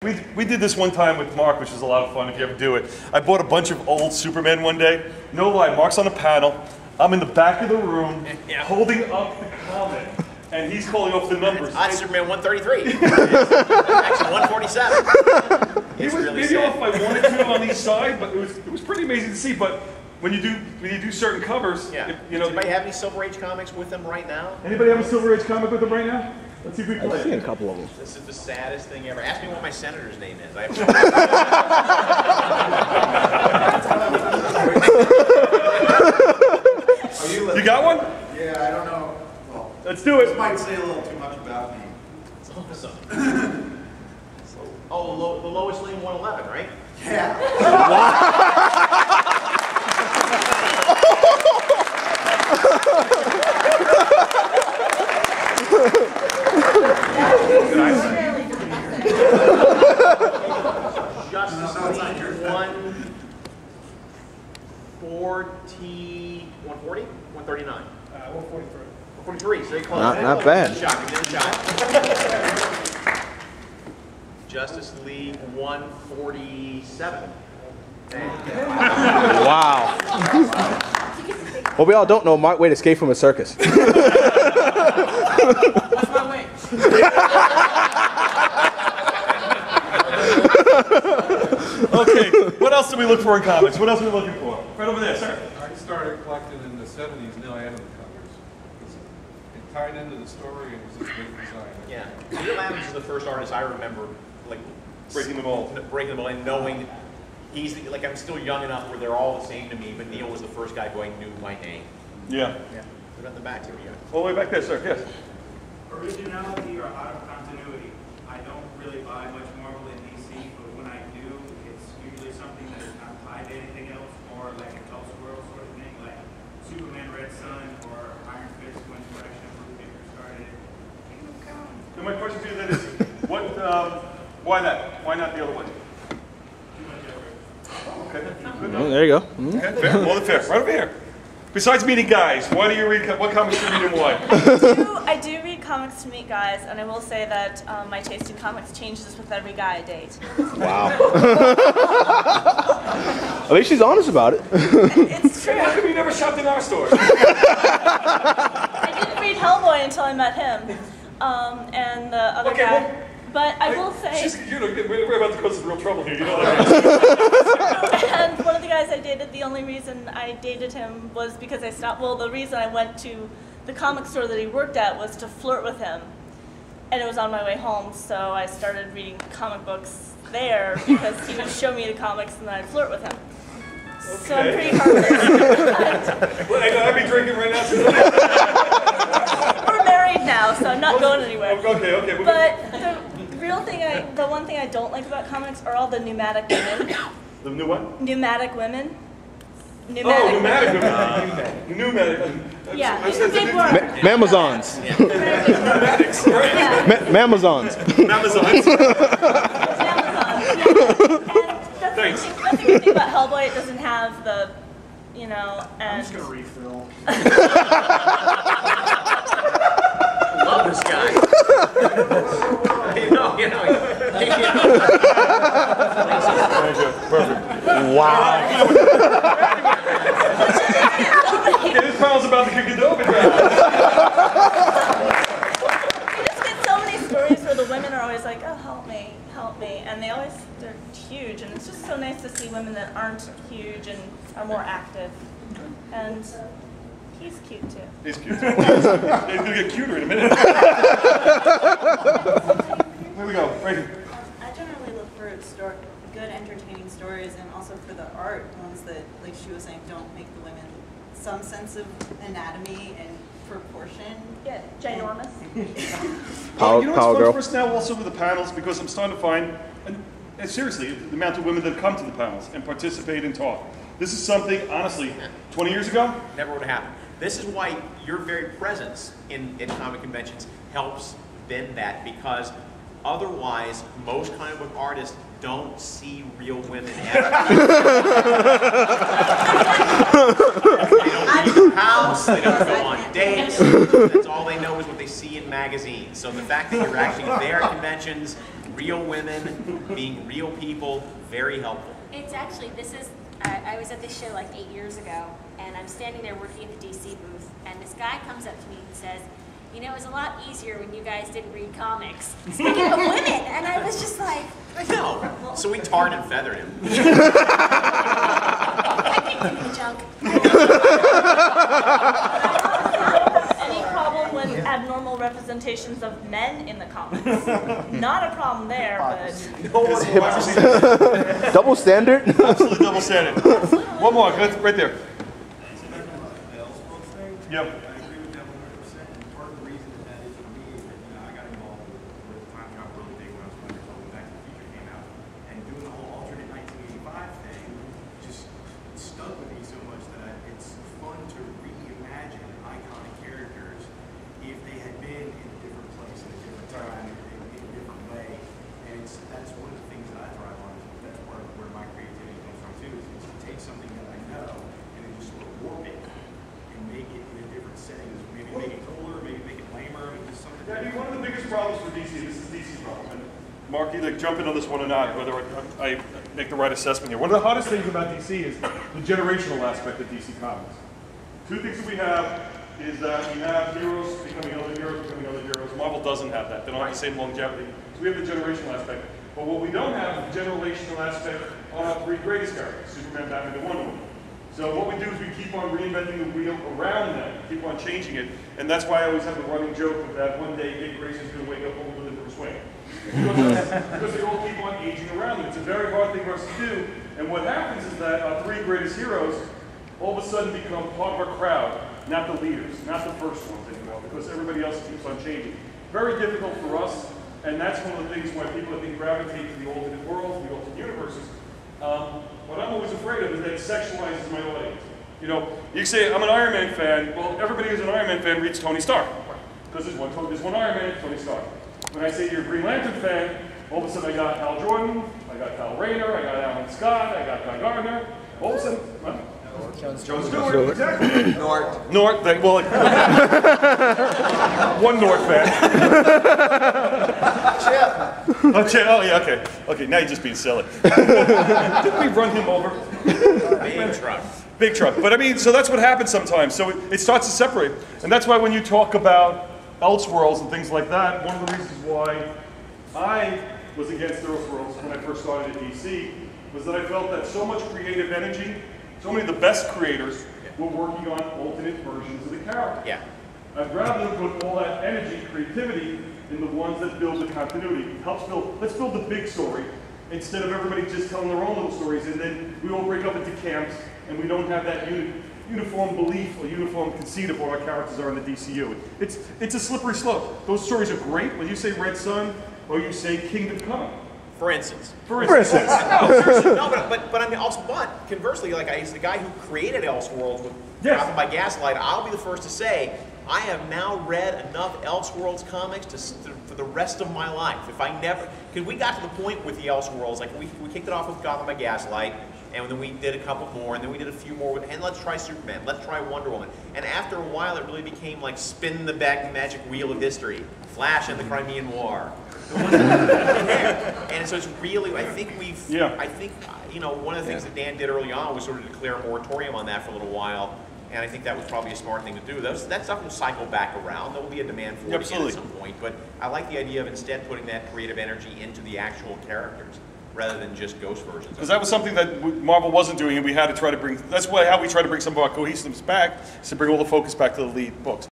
We did this one time with Mark, which was a lot of fun if you ever do it. I bought a bunch of old Superman one day. No lie, Mark's on the panel. I'm in the back of the room, holding up the comic, and he's calling off the numbers. Superman 133. Actually, 147. He was maybe off by 1 or 2 on each side, but it was pretty amazing to see. But when you do certain covers, yeah. you know. Does anybody have any Silver Age comics with them right now? Anybody have a Silver Age comic with them right now? Let's see if we can play. I've seen a couple of them. This is the saddest thing ever. Ask me what my senator's name is. I have no You got one? Yeah, I don't know. Well, let's do it. This might say a little too much about me. It's awesome. Oh, the Lois Lane 111, right? Yeah. Justice League 140, 140? 139? 143. 143, so they call Not bad. Justice League 147. Wow. What we all don't know, Mark Waid escaped from a circus. That's my way. Okay, what else do we look for in comics? What else are we looking for? Right over there, sir. I started collecting in the 70s Neil Adams covers. It tied into the story and was a great design. Yeah, Neil Adams is the first artist I remember, like, breaking them all and knowing he's, like, I'm still young enough where they're all the same to me, but Neil was the first guy who I knew my name. Yeah. Yeah. What about the back here? Yeah. All the way back there, sir. Yes. Originality or out of continuity. I don't really buy much Marvel in DC, but when I do, it's usually something that is not tied to anything else, or like an Elseworld sort of thing, like Superman Red Sun or Iron Fist when Correction Blue Paper started. So my question to you then is, why that? Why not the other one? Too much effort. Oh, okay. Good Oh, there you go. Okay, fair. Well, fair. Right over here. Besides meeting guys, why do you read? What comics do you read and why? I do read comics to meet guys, and I will say that my taste in comics changes with every guy I date. Wow. At least she's honest about it. It's true. How come you never shopped in our store? I didn't read Hellboy until I met him, and the other guy. Well, but I will say, we're about to cause some real trouble here. You know that. and one of the guys I dated, the only reason I dated him was because I stopped. Well, the reason I went to the comic store that he worked at was to flirt with him, and it was on my way home. So I started reading comic books there because he would show me the comics and then I'd flirt with him. Okay. So I'm pretty harmless. Well, I'd be drinking right now. We're married now, so I'm not going anywhere. Okay. But the one thing I don't like about comics are all the pneumatic women. The new what? Pneumatic women. Pneumatic women. Pneumatic women. Yeah, it's a big word. Mamazons. Pneumatics, right? Mamazons. Mamazons. Thanks. That's the good thing about Hellboy. It doesn't have the, you know, and. I'm just gonna refill. Love this guy. Perfect. Wow. Okay, this panel's about to kick it over. You just get so many stories where the women are always like, oh, help me, and they're huge, and it's just so nice to see women that aren't huge and are more active, and he's cute too. He's cute. He's gonna get cuter in a minute. Here we go, right here. I generally look for good, entertaining stories, and also for the art, ones that, like she was saying, don't make the women some sense of anatomy and proportion. Yeah, ginormous. Power you know what's fun girl. for us now also with the panels, because I'm starting to find, and seriously, the amount of women that come to the panels and participate and talk. This is something, honestly, 20 years ago? Never would have happened. This is why your very presence in comic conventions helps bend that, because otherwise, most comic book artists don't see real women ever. They don't leave their house, they don't go on dates, that's all they know is what they see in magazines. So the fact that you're actually there at conventions real women, being real people, very helpful. It's actually, I was at this show like 8 years ago, and I'm standing there working at the DC booth, and this guy comes up to me and says, you know, it was a lot easier when you guys didn't read comics. Speaking of women, and I was just like... I know. So we tarred and feathered him. I picked him in the junk. Any problem with abnormal representations of men in the comics? Not a problem there, but... Double standard? Absolutely double standard. One more, right there. Yep. I agree with that 100%. And part of the reason that is for me is that, you know, I got involved with time travel really big when I was 20 years old when Back to the Future came out. And doing the whole alternate 1985 thing just stuck with me so much that it's fun to reimagine iconic characters if they had been in a different place, in a different time, in a different way. And that's one of the things that I thrive on. That's part of where my creativity comes from too, is to take something that I know and then just sort of warp it and make it in a different setting. Maybe make it cooler, maybe make it lamer, maybe just something. Yeah, I mean, one of the biggest problems for DC, this is DC problem, and Mark, either jump in on this one or not, whether I make the right assessment here. One of the hardest things about DC is the generational aspect of DC Comics. Two things that we have is that we have heroes becoming other heroes, becoming other heroes. Marvel doesn't have that. They don't have the same longevity. So we have the generational aspect. But what we don't have is the generational aspect on our three greatest characters, Superman, Batman, and Wonder Woman. So what we do is we keep on reinventing the wheel around them, keep on changing it, and that's why I always have the running joke of that one day Dick Grayson's going to wake up over with a Bruce Wayne. Because they all keep on aging around them. It's a very hard thing for us to do, and what happens is that our three greatest heroes all of a sudden become part of our crowd, not the leaders, not the first ones anymore, because everybody else keeps on changing. Very difficult for us, and that's one of the things why people I think gravitate to the alternate worlds, the alternate universes. What I'm always afraid of is that it sexualizes my audience. You know, you say, I'm an Iron Man fan. Well, everybody who's an Iron Man fan reads Tony Stark. Because there's one Iron Man, Tony Stark. When I say you're a Green Lantern fan, all of a sudden I got Hal Jordan, I got Kyle Rayner, I got Alan Scott, I got Guy Gardner. All of a sudden, what? Joe Stewart, exactly. Nort, well, like, one Nort fan. Oh, yeah, okay. Okay, now you're just being silly. Didn't we run him over? Big truck. Big truck. But I mean, so that's what happens sometimes. So it starts to separate. And that's why when you talk about Elseworlds and things like that, one of the reasons why I was against Heroescon when I first started at DC was that I felt that so much creative energy, so many of the best creators were working on alternate versions of the character. Yeah. I'd rather than put all that energy, creativity, in the ones that build the continuity. Helps build, let's build the big story instead of everybody just telling their own little stories, and then we all break up into camps and we don't have that uniform belief or uniform conceit of what our characters are in the DCU. It's a slippery slope. Those stories are great when you say Red Sun or you say Kingdom Come. For instance. For instance. No, but I mean also, but conversely, like I was the guy who created Elseworlds with Yes. by Gaslight. I'll be the first to say I have now read enough Elseworlds comics for the rest of my life. If I never, because we got to the point with the Elseworlds, like we kicked it off with Gotham by Gaslight, and then we did a couple more, and then we did a few more, and let's try Superman, let's try Wonder Woman. And after a while, it really became like spin the magic wheel of history, Flash and the Crimean War. And so it's really, I think you know, one of the things that Dan did early on was sort of declare a moratorium on that for a little while, and I think that was probably a smart thing to do. That stuff will cycle back around. There will be a demand for it again at some point, but I like the idea of instead putting that creative energy into the actual characters rather than just ghost versions. Because that was something that Marvel wasn't doing, and we had to try to bring, that's how we try to bring some of our cohesiveness back, is to bring all the focus back to the lead books.